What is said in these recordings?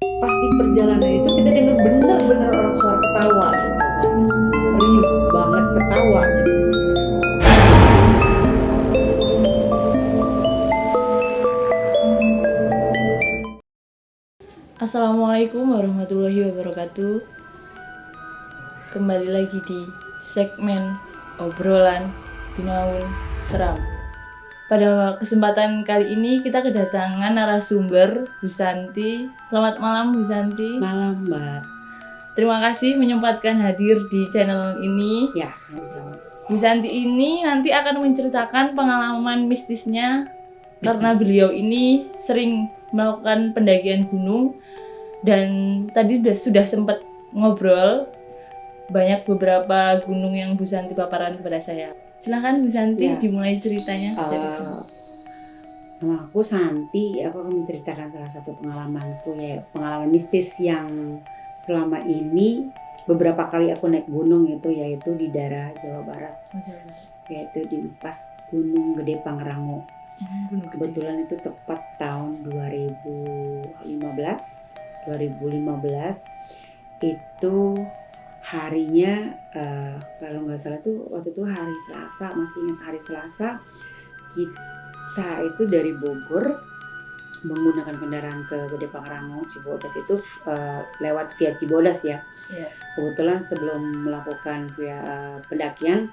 pas di perjalanan itu kita dengar bener-bener orang suara ketawa gitu kan, riuh banget ketawa gitu. Assalamualaikum warahmatullahi wabarakatuh. Kembali lagi di segmen obrolan Binaun Seram. Pada kesempatan kali ini kita kedatangan narasumber Bu Santi. Selamat malam Bu Santi. Malam Mbak. Terima kasih menyempatkan hadir di channel ini. Ya, sama-sama. Bu Santi ini nanti akan menceritakan pengalaman mistisnya karena beliau ini sering melakukan pendakian gunung dan tadi sudah sempat ngobrol banyak beberapa gunung yang Bu Santi paparan kepada saya. Silahkan Bu Santi dimulai ceritanya dari sini. Nama aku Santi, aku akan menceritakan salah satu pengalamanku, ya pengalaman mistis yang selama ini beberapa kali aku naik gunung itu, yaitu di daerah Jawa Barat, yaitu di pas Gunung Gede Pangrango. Kebetulan itu tepat tahun 2015 itu harinya, kalau nggak salah tuh waktu itu hari Selasa, masih ingat hari Selasa, kita itu dari Bogor menggunakan kendaraan ke Gede Pangrango Cibodas itu, lewat via Cibodas ya. Kebetulan sebelum melakukan pendakian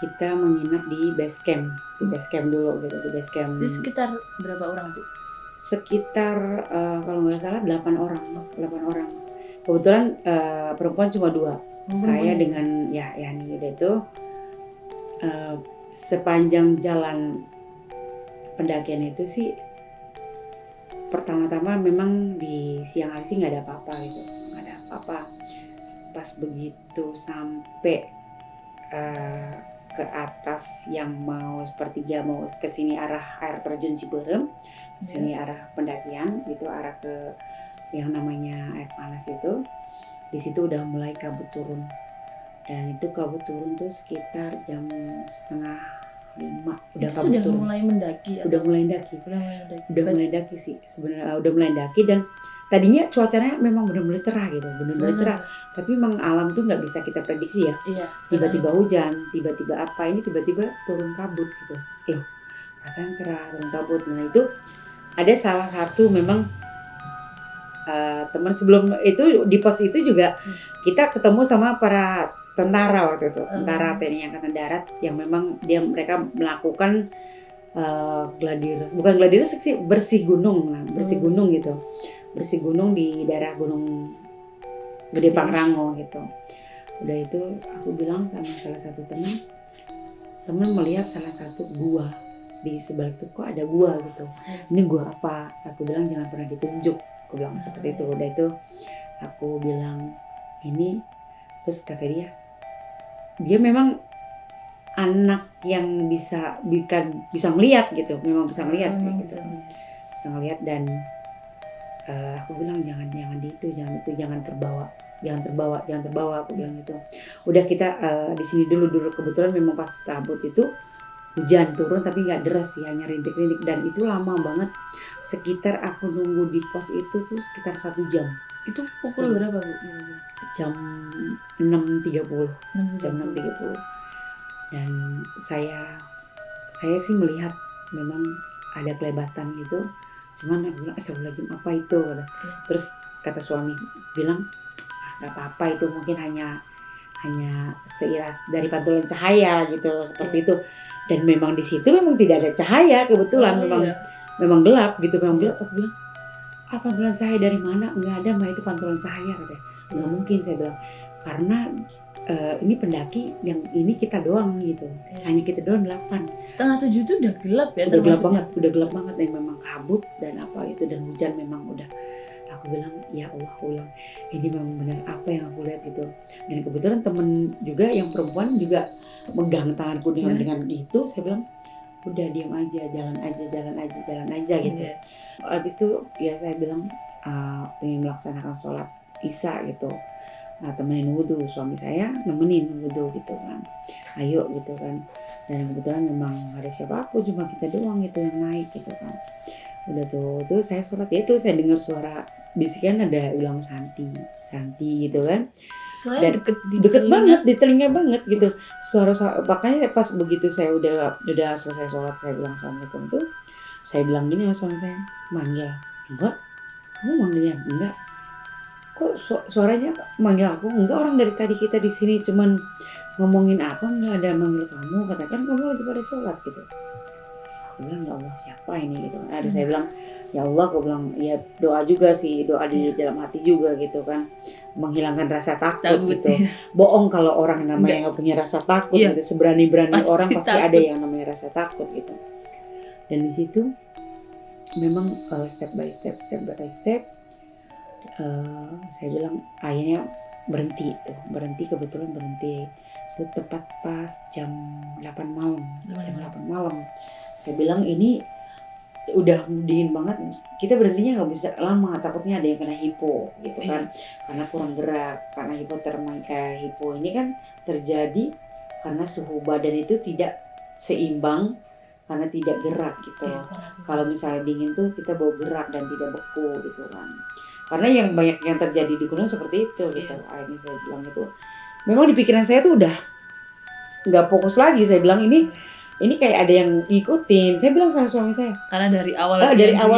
kita menginap di base camp dulu gitu, di base camp. Itu sekitar berapa orang Bu? Sekitar kalau nggak salah 8 orang. Kebetulan perempuan cuma 2. Saya dengan Yani udah itu, sepanjang jalan pendakian itu sih pertama-tama memang di siang hari sih nggak ada apa-apa gitu, nggak ada apa-apa. Pas begitu sampai ke atas yang mau sepertiga mau ke sini arah air terjun Ciberem, ke sini arah pendakian gitu, arah ke yang namanya air panas itu. Di situ udah mulai kabut turun, dan itu kabut turun tuh sekitar jam 4:30 udah itu kabut sudah turun. mulai mendaki Udah mulai daki sih sebenarnya, udah mulai daki. Dan tadinya cuacanya memang benar-benar cerah gitu, benar-benar cerah. Tapi memang alam tuh nggak bisa kita prediksi ya. Tiba-tiba hujan, tiba-tiba apa, ini tiba-tiba turun kabut gitu. Loh, rasanya cerah turun kabut. Nah itu ada salah satu memang teman sebelum itu di pos itu juga kita ketemu sama para tentara waktu itu, tentara TNI Angkatan Darat yang memang mereka melakukan bukan gladiresik sih, bersih gunung gitu, bersih gunung di daerah Gunung Gede Pangrango gitu. Udah itu aku bilang sama salah satu teman melihat salah satu gua di sebelah itu, kok ada gua gitu. Ini gua apa? Aku bilang jangan pernah ditunjuk. Aku bilang seperti itu. Udah itu aku bilang ini, terus kata dia memang anak yang bisa melihat gitu, memang bisa melihat gitu, bisa melihat. Dan aku bilang jangan terbawa, aku bilang gitu. Udah kita di sini dulu. Kebetulan memang pas kabut itu hujan turun tapi nggak deras sih, hanya rintik-rintik, dan itu lama banget. Sekitar aku nunggu di pos itu tuh sekitar 1 jam. Itu pukul berapa Bu? Jam 6.30. Dan saya sih melihat memang ada kelebatan gitu. Cuman aku bilang astagfirullahaladzim, apa itu? Terus kata suami bilang nggak apa-apa, itu mungkin hanya seiras dari pantulan cahaya gitu, seperti itu. Dan memang di situ memang tidak ada cahaya, kebetulan memang gelap gitu, memang gelap. Aku bilang pantulan cahaya dari mana? Nggak ada Mbak, itu pantulan cahaya katanya. Nggak mungkin, saya bilang, karena ini pendaki yang ini kita doang gitu, hanya kita doang 8. 6:30 itu udah gelap ya? Udah gelap banget, dan memang kabut dan apa itu, dan hujan memang udah. Aku bilang ya Allah, ini memang benar apa yang aku lihat gitu. Dan kebetulan temen juga yang perempuan juga megang tanganku dengan gitu. Saya bilang udah diam aja, jalan aja gitu. Habis itu ya saya bilang pengen melaksanakan sholat isya gitu. Nah, temenin wudhu, suami saya nemenin wudhu gitu kan, ayo gitu kan. Dan kebetulan memang ada siapa, aku cuma kita doang gitu yang naik gitu kan. Udah tuh saya sholat ya itu saya dengar suara bisikan ada bilang Santi gitu kan. Soalnya Dan di deket telinga. banget di telinga banget gitu suara makanya pas begitu saya udah selesai sholat saya bilang assalamualaikum tuh saya bilang gini sama suami saya, manggil enggak, kamu manggilnya enggak, kok suaranya manggil aku enggak, orang dari tadi kita di sini cuman ngomongin apa enggak ada manggil kamu, katakan kamu lagi pada sholat gitu. Aku bilang ya Allah siapa ini gitu. Ada saya bilang ya Allah, aku bilang ya doa juga sih, doa di dalam hati juga gitu kan, menghilangkan rasa takut gitu. Ya. Bohong kalau orang namanya nggak punya rasa takut Iya. gitu. Seberani-berani orang pasti takut. ada yang namanya rasa takut gitu. Dan di situ memang step by step saya bilang akhirnya berhenti kebetulan berhenti itu tepat pas jam 8 malam. Saya bilang ini udah dingin banget, kita berhentinya nggak bisa lama, takutnya ada yang kena hipo gitu kan, karena kurang gerak, karena hipo ini kan terjadi karena suhu badan itu tidak seimbang karena tidak gerak gitu. Kalau misalnya dingin tuh kita bawa gerak dan tidak beku gitu kan, karena yang banyak yang terjadi di gunung seperti itu gitu. Akhirnya saya bilang itu memang di pikiran saya tuh udah nggak fokus lagi. Saya bilang ini kayak ada yang ngikutin. Saya bilang sama suami saya. Karena dari awal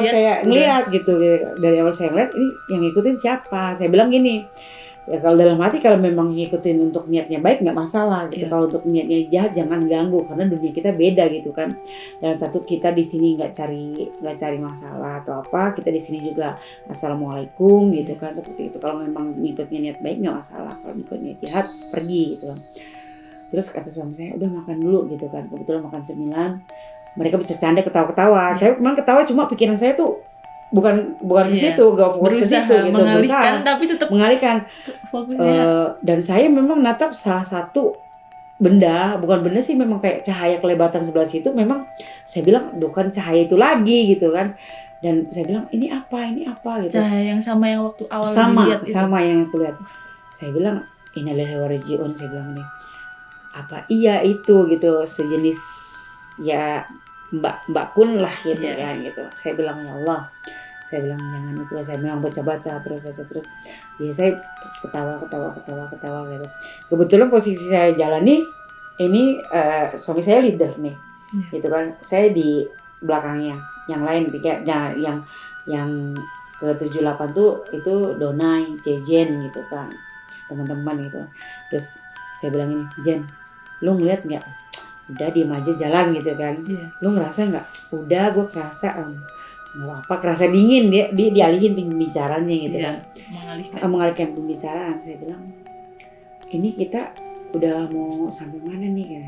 saya ngeliat gitu. Dari awal saya ngeliat ini yang ngikutin siapa. Saya bilang gini, ya kalau dalam hati kalau memang ngikutin untuk niatnya baik nggak masalah gitu. Kalau untuk niatnya jahat jangan ganggu, karena dunia kita beda gitu kan. Dan satu, kita di sini nggak cari masalah atau apa. Kita di sini juga assalamualaikum gitu kan, seperti itu. Kalau memang ngikutnya niat baik nggak masalah. Kalau ngikutnya jahat pergi gitu kan. Terus kata suami saya udah makan dulu gitu kan, kebetulan makan cemilan, mereka bercanda ketawa-ketawa. Saya memang ketawa, cuma pikiran saya tuh bukan ke situ, gak fokus ke situ gitu, berusaha tapi tetap mengalihkan. Dan saya memang natap salah satu benda, bukan benda sih, memang kayak cahaya kelebatan sebelah situ. Memang saya bilang bukan cahaya itu lagi gitu kan. Dan saya bilang ini apa gitu. Cahaya yang sama yang waktu awal dilihat itu. Sama yang aku lihat. Saya bilang innalillahi wa raji'un, saya bilang nih. Apa iya itu gitu, sejenis ya mbak kun lah gitu kan gitu. Saya bilang ya Allah, saya bilang jangan itu. Saya memang baca terus ya saya ketawa gitu. Kebetulan posisi saya jalan nih ini suami saya leader nih gitu kan, saya di belakangnya, yang lain yang ke 78 tuh itu Donai, Jejen gitu kan, teman-teman gitu. Terus saya bilang ini, Jen, lu ngeliat nggak? Udah diem aja jalan gitu kan. Lu ngerasa nggak? Udah, gue kerasa nggak apa, kerasa dingin. Dia dialihin pembicaranya gitu kan, mengalihkan pembicaraan. Saya bilang ini kita udah mau sampai mana nih kan?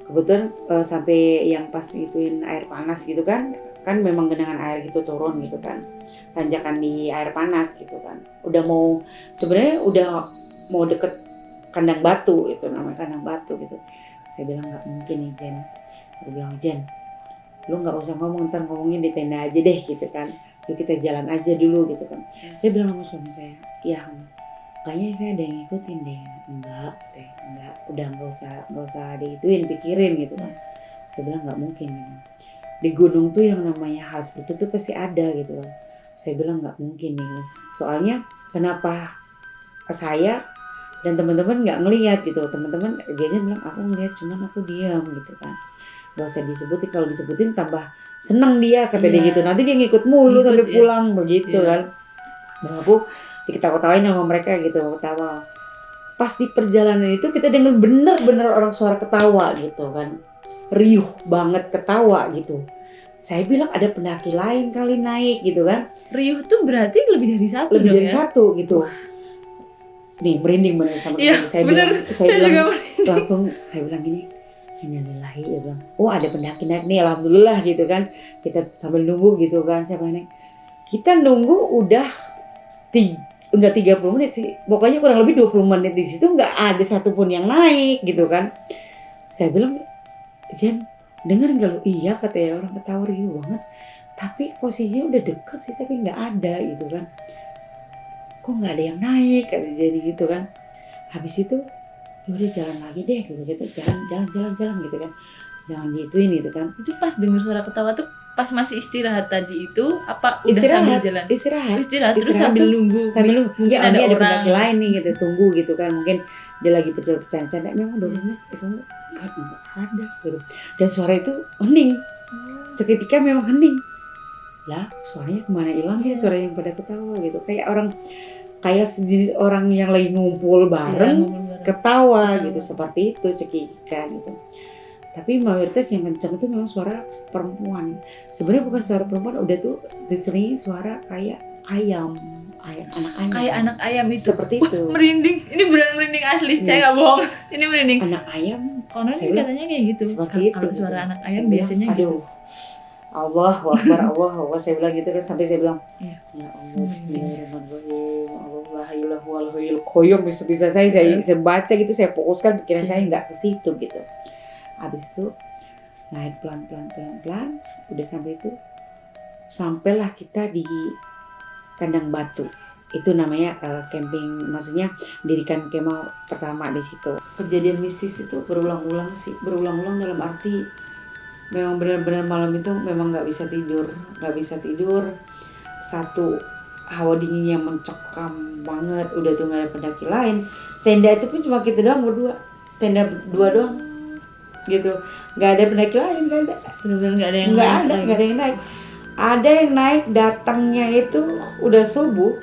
Kebetulan sampai yang pas ituin air panas gitu kan memang genangan air gitu turun gitu kan, tanjakan di air panas gitu kan. Sebenarnya udah mau deket kandang batu, itu namanya kandang batu gitu. Saya bilang nggak mungkin nih Jen. Aku bilang Jen, lu nggak usah ngomong, ntar ngomongin di tenda aja deh gitu kan. Yuk kita jalan aja dulu gitu kan. Saya bilang sama suami saya, ya kayaknya saya ada yang ngikutin deh. Enggak, udah nggak usah diituin, pikirin gitu kan. Saya bilang nggak mungkin gitu. Di gunung tuh yang namanya hal seperti itu pasti ada gitu loh. Saya bilang nggak mungkin nih. Soalnya kenapa saya dan teman-teman nggak ngelihat gitu. Teman-teman Jajan bilang aku ngelihat, cuman aku diam gitu kan. Gak usah disebutin, kalau disebutin tambah seneng dia, kata dia gitu. Nanti dia ngikut mulu sampai pulang begitu kan. Dan aku diketawa-tawain sama mereka gitu, ketawa. Pas di perjalanan itu kita dengar bener-bener orang suara ketawa gitu kan, riuh banget ketawa gitu. Saya bilang ada pendaki lain kali naik gitu kan. Riuh tuh berarti lebih dari satu. Satu gitu. Nih merinding bener sama saya bilang langsung saya bilang gini, innalillahi, dia bilang oh ada pendaki naik nih, alhamdulillah gitu kan. Kita sambil nunggu gitu kan, siapa naik, kita nunggu udah enggak 30 menit sih, pokoknya kurang lebih 20 menit di situ nggak ada satupun yang naik gitu kan. Saya bilang Jen, denger nggak lu? Iya katanya, orang ketawa riuh banget, tapi posisinya udah deket sih tapi nggak ada gitu kan. Kok nggak ada yang naik, kata jadi gitu kan. Habis itu udah jalan lagi deh gitu, jalan gitu kan, jangan diituin gitu kan. Itu pas dengar suara ketawa tuh pas masih istirahat tadi itu apa udah sambil jalan? Istirahat Terus Istirahat sambil tuh, nunggu. sambil nunggu. Mungkin ada ada orang. pendaki lain nih gitu, tunggu gitu kan, mungkin dia lagi bercanda-canda, memang doanya itu nggak ada gitu, dan suara itu hening, seketika memang hening lah, suaranya kemana hilang ya, suara yang pada ketawa gitu, kayak orang, kayak sejenis orang yang lagi ngumpul bareng, ketawa gitu, seperti itu cekika gitu. Tapi mayoritas yang kencang itu memang suara perempuan. Sebenarnya bukan suara perempuan, udah tuh diselingi suara kayak ayam, anak ayam. Kayak anak ayam itu. Seperti itu. Merinding. Ini benar merinding asli. Saya nggak bohong. Ini merinding. Anak ayam. Konon ini katanya kayak gitu. Seperti itu. Kalau suara anak ayam saya biasanya bilang, gitu. Allah Akbar, Allah Akbar. Saya bilang gitu kan, sampai saya bilang, ya Allah, Bismillahirrahmanirrahim, Allah la ilaha illallahul qayyum. Bisa saya baca gitu, saya fokuskan pikiran saya nggak ke situ gitu. Habis itu naik pelan-pelan, udah sampai itu, sampailah kita di kandang batu. Itu namanya camping, maksudnya dirikan kemah pertama di situ. Kejadian mistis itu berulang-ulang dalam arti memang benar-benar malam itu memang nggak bisa tidur. Satu, hawa dingin yang mencekam banget, udah tuh nggak ada pendaki lain. Tenda itu pun cuma kita doang berdua, tenda berdua doang gitu, nggak ada pendaki lain, nggak ada, benar-benar nggak ada yang naik. Ada yang naik datangnya itu udah subuh,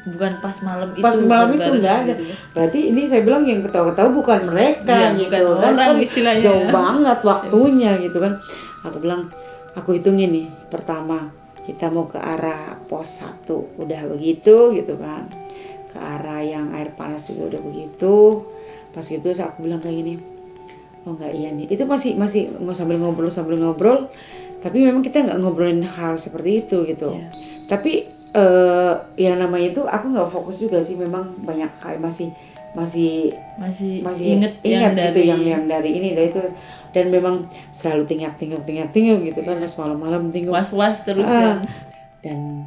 bukan pas malam itu. Nggak ada gitu. Berarti ini saya bilang yang ketawa-ketawa bukan mereka gitu kan, istilahnya jauh banget waktunya gitu kan. Aku bilang, aku hitungin nih, pertama kita mau ke arah pos 1 udah begitu gitu kan, ke arah yang air panas juga udah begitu. Pas itu aku bilang kayak gini, oh enggak, iya nih, itu masih sambil ngobrol, tapi memang kita nggak ngobrolin hal seperti itu gitu. Tapi yang namanya itu aku nggak fokus juga sih, memang banyak kayak masih inget gitu yang dari ini dari itu, dan memang selalu tinggal gitu kan, pas malam tinggal was terus dan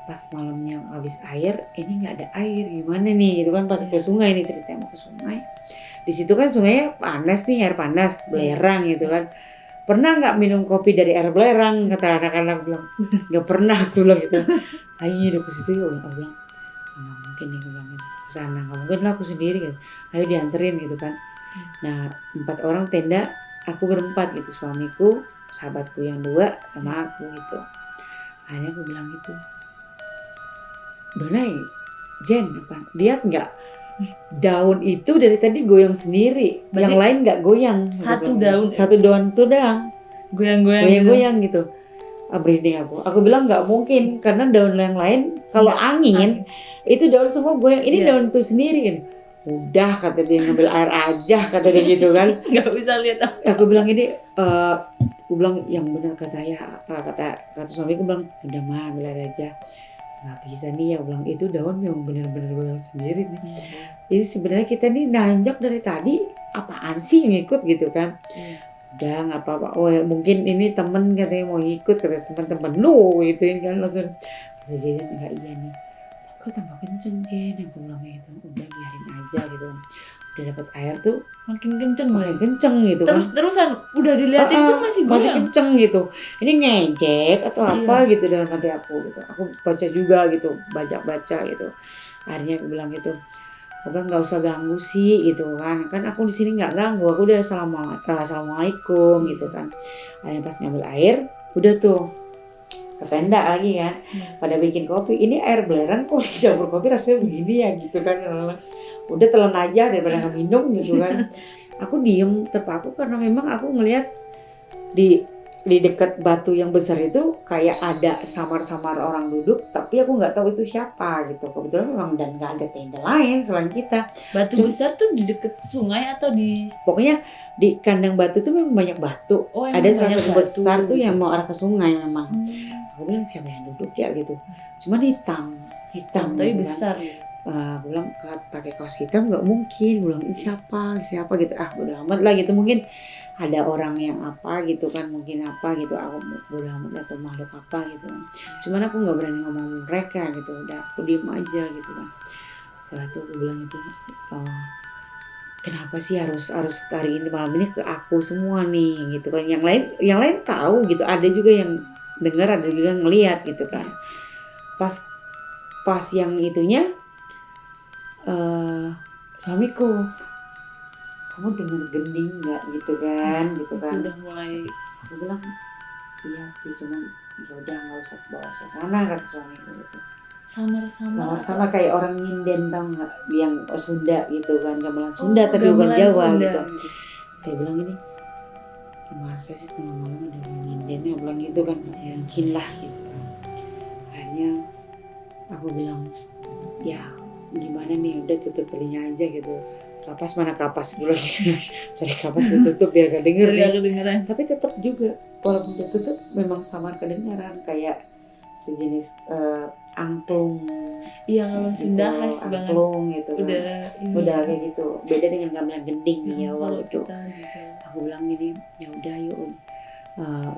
pas malamnya habis air, ini nggak ada air, gimana nih gitu kan, pas ke sungai, ini ceritanya mau ke sungai. Di situ kan sungainya panas nih, air panas, belerang gitu kan. Pernah nggak minum kopi dari air belerang? Kata anak-anak bilang, nggak pernah, aku bilang gitu. Ayo hidup ke situ yuk, aku bilang, nggak mungkin nih, aku bilang kesana, nggak mungkin lah aku sendiri gitu. Ayo dianterin gitu kan. Nah 4 orang tenda, aku berempat gitu, suamiku, sahabatku yang 2 sama aku gitu. Akhirnya aku bilang gitu, Donai, Jen, apa? Lihat nggak? Daun itu dari tadi goyang sendiri, yang lain nggak goyang. Satu daun tuh doang goyang gitu. Merinding aku bilang nggak mungkin, karena daun yang lain kalau angin itu daun semua goyang, ini daun tuh sendiri kan. Udah, kata dia, ngambil air aja, kata dia gitu kan. Nggak bisa lihat apa. Aku bilang ini, aku bilang yang benar, kata suamiku bilang, udah mah ambil air aja. Nggak bisa nih, ya bilang itu daun yang benar-benar goyang sendiri nih. Jadi sebenarnya kita nih nanjak dari tadi, apaan sih yang ikut gitu kan. Udah nggak apa-apa, oh ya, mungkin ini temen katanya mau ikut, kata teman-teman lu gitu kan, langsung kata Jen, enggak, iya nih kok tambah kenceng Jen, aku bilang gitu. Udah biarin aja gitu kan, udah dapat air tuh makin kenceng gitu kan, terusan udah dilihatin tuh masih kenceng gitu, ini ngejek atau apa gitu dalam hati aku gitu. Aku baca juga gitu, baca gitu. Akhirnya aku bilang gitu, aku bilang nggak usah ganggu sih gitu kan aku di sini nggak ganggu, aku udah assalamualaikum gitu kan. Akhirnya pas ngambil air, udah tuh ke tenda lagi kan, pada bikin kopi. Ini air belerang kok dicampur kopi rasanya begini ya gitu kan. Udah telan aja daripada nggak minum gitu kan. Aku diem terpaku karena memang aku ngelihat di dekat batu yang besar itu kayak ada samar-samar orang duduk, tapi aku nggak tahu itu siapa gitu. Kebetulan memang, dan nggak ada tenda lain selain kita. Batu besar tuh di dekat sungai atau di, pokoknya di kandang batu tuh memang banyak batu. Ada salah satu besar tuh yang mau arah ke sungai memang. Aku bilang siapa yang duduk ya gitu. Cuman hitam tapi besar. Aku bilang pakai kaos hitam nggak mungkin. Gue bilang ini siapa gitu. Bodo amat lah gitu, mungkin ada orang yang apa gitu kan, mungkin apa gitu. Aku bodo amat atau makhluk apa gitu kan. Cuman aku nggak berani ngomong mereka gitu. Udah aku diem aja gitu kan. Setelah itu aku bilang itu, kenapa sih harus hari ini malam ini ke aku semua nih gitu kan, yang lain tahu gitu, ada juga yang dengar, ada juga yang ngelihat gitu kan. Pas yang itunya suamiku, kamu dengar gending nggak gitu kan, gitu kan. Sudah mulai. Aku bilang iya sih, cuman ya udah nggak usah bawa suasana, kata suamiku gitu. Sama kayak orang nyinden, tau nggak, yang Sunda gitu kan, gamelan Sunda tapi bukan Jawa Sunda, gitu. Saya bilang ini, masa sih tengah malam ada yang nyindennya, bilang gitu kan, yakin lah gitu. Akhirnya aku bilang ya gimana nih, udah tutup telinga aja gitu. Kapas mana kapas gue gitu. Cari kapas ditutup biar gak denger nih. Kedengeran. Tapi tetap juga walaupun ditutup memang samar kedengaran, kayak sejenis angklung. Iya, kalau gitu, Sunda khas banget. Angklung gitu kan. Udah Kayak gitu. Beda dengan gamelan gending di Jawa kalau gitu. kita gitu. Aku bilang gini, ya udah yuk,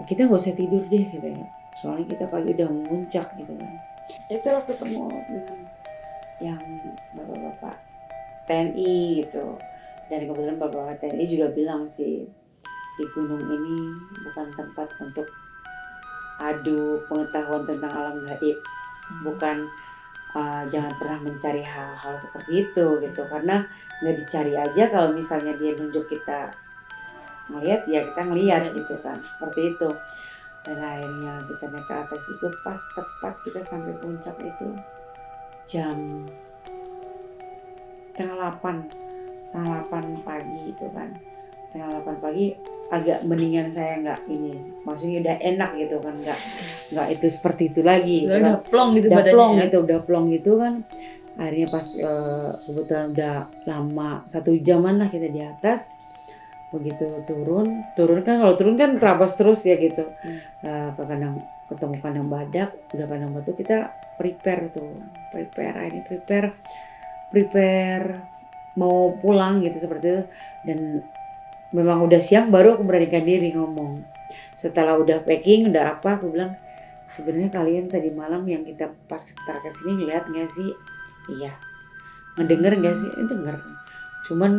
kita nggak usah tidur deh gitu ya. Soalnya kita pagi udah memuncak gitu kan. Itulah ketemu dengan yang bapak-bapak TNI gitu. Dan kebetulan bapak TNI juga bilang sih, di gunung ini bukan tempat untuk adu pengetahuan tentang alam gaib. Bukan, jangan pernah mencari hal-hal seperti itu gitu, karena nggak dicari aja, kalau misalnya dia nunjuk kita ngelihat ya kita ngelihat gitu kan, seperti itu. Dan akhirnya kita naik ke atas itu, pas tepat kita sampai puncak itu jam setengah 8 pagi itu kan, setengah 8 pagi, agak mendingan, saya nggak ini, maksudnya udah enak gitu kan, nggak itu seperti itu lagi gitu udah kan. plong gitu Udah badannya plong ya. gitu, udah plong gitu kan. Akhirnya pas kebetulan udah lama 1 jaman lah kita di atas. Begitu turun kan, kalau turun kan terabas terus ya gitu. Ke kandang, ketemu kandang badak, udah kandang batu, kita prepare akhirnya prepare mau pulang gitu seperti itu. Dan memang udah siang baru aku beranikan diri ngomong. Setelah udah packing, udah apa, aku bilang, sebenarnya kalian tadi malam yang kita pas kesini ngeliat nggak sih? Iya. Ngedenger nggak sih? Denger. Cuman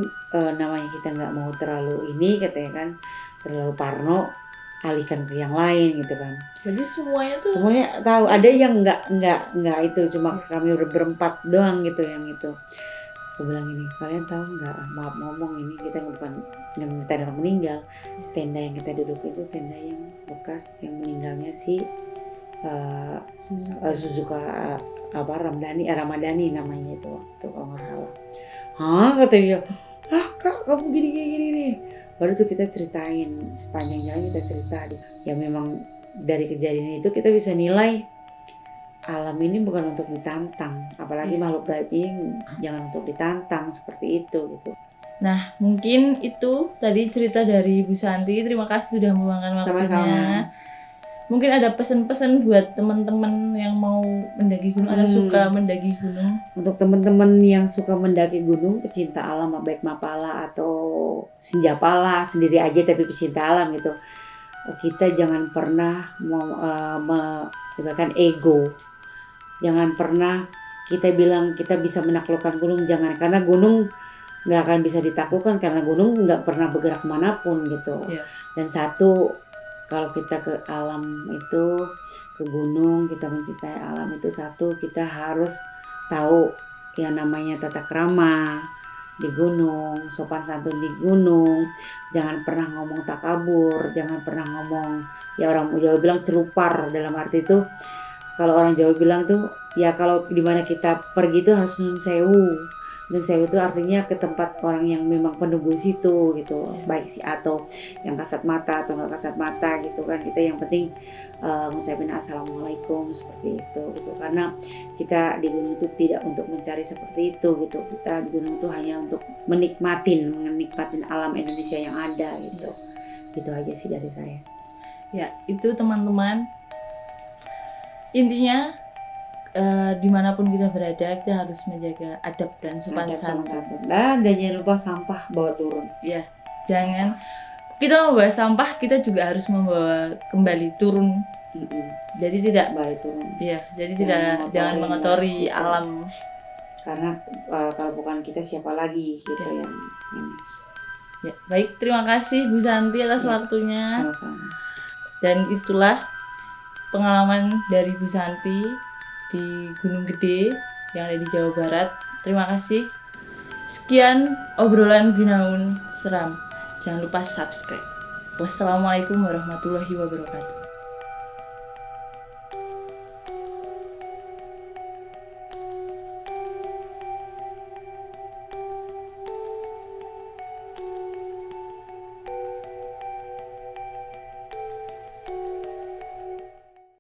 namanya kita nggak mau terlalu ini, katanya kan, terlalu parno, alihkan ke yang lain gitu kan. Jadi semuanya tahu. Ada yang nggak itu, cuma kami berempat doang gitu yang itu. Aku bilang ini, kalian tahu nggak, maaf ngomong, ini kita bukan tenda orang meninggal. Tenda yang kita duduk itu tenda yang bekas yang meninggalnya si Suzuka Ramadhani namanya itu waktu, kalau nggak salah. Kata dia, kak kamu gini nih. Baru tuh kita ceritain sepanjang jalan, kita cerita ya memang dari kejadian itu kita bisa nilai alam ini bukan untuk ditantang, apalagi makhluk gaib ini jangan untuk ditantang seperti itu gitu. Nah, mungkin itu tadi cerita dari Bu Santi. Terima kasih sudah meluangkan waktunya. Sama-sama. Mungkin ada pesan-pesan buat teman-teman yang mau mendaki gunung atau suka mendaki gunung. Untuk teman-teman yang suka mendaki gunung, pecinta alam, baik Mapala atau Sinjapala, sendiri aja tapi pecinta alam gitu, kita jangan pernah menyebabkan ego. Jangan pernah kita bilang kita bisa menaklukkan gunung, jangan, karena gunung nggak akan bisa ditaklukkan, karena gunung nggak pernah bergerak manapun gitu. Dan satu, kalau kita ke alam itu, ke gunung, kita mencintai alam itu, satu, kita harus tahu yang namanya tata krama di gunung, sopan santun di gunung. Jangan pernah ngomong takabur, jangan pernah ngomong, ya orang Jawa bilang celupar, dalam arti itu, kalau orang Jawa bilang tuh, ya kalau dimana kita pergi itu harus nun sewu. Dan sewu itu artinya ke tempat orang yang memang penunggu situ gitu, baik sih atau yang kasat mata atau nggak kasat mata gitu kan. Kita yang penting ngucapin assalamualaikum seperti itu gitu, karena kita di gunung itu tidak untuk mencari seperti itu gitu. Kita di gunung itu hanya untuk menikmatin alam Indonesia yang ada gitu. Gitu aja sih dari saya. Ya, itu teman-teman. Intinya dimanapun kita berada, kita harus menjaga adab dan sopan santun. Dan jangan lupa sampah bawa turun. Ya, jangan kita membawa sampah, kita juga harus membawa kembali turun. Jadi tidak balik turun. Ya, jadi jangan mengotori alam. karena kalau bukan kita siapa lagi gitu Ya. yang ini. Ya, baik, terima kasih Bu Santi atas Ya, waktunya. Sama-sama. Dan itulah pengalaman dari Bu Santi di Gunung Gede yang ada di Jawa Barat. Terima kasih. Sekian obrolan Binaun Seram. Jangan lupa subscribe. Wassalamualaikum warahmatullahi wabarakatuh.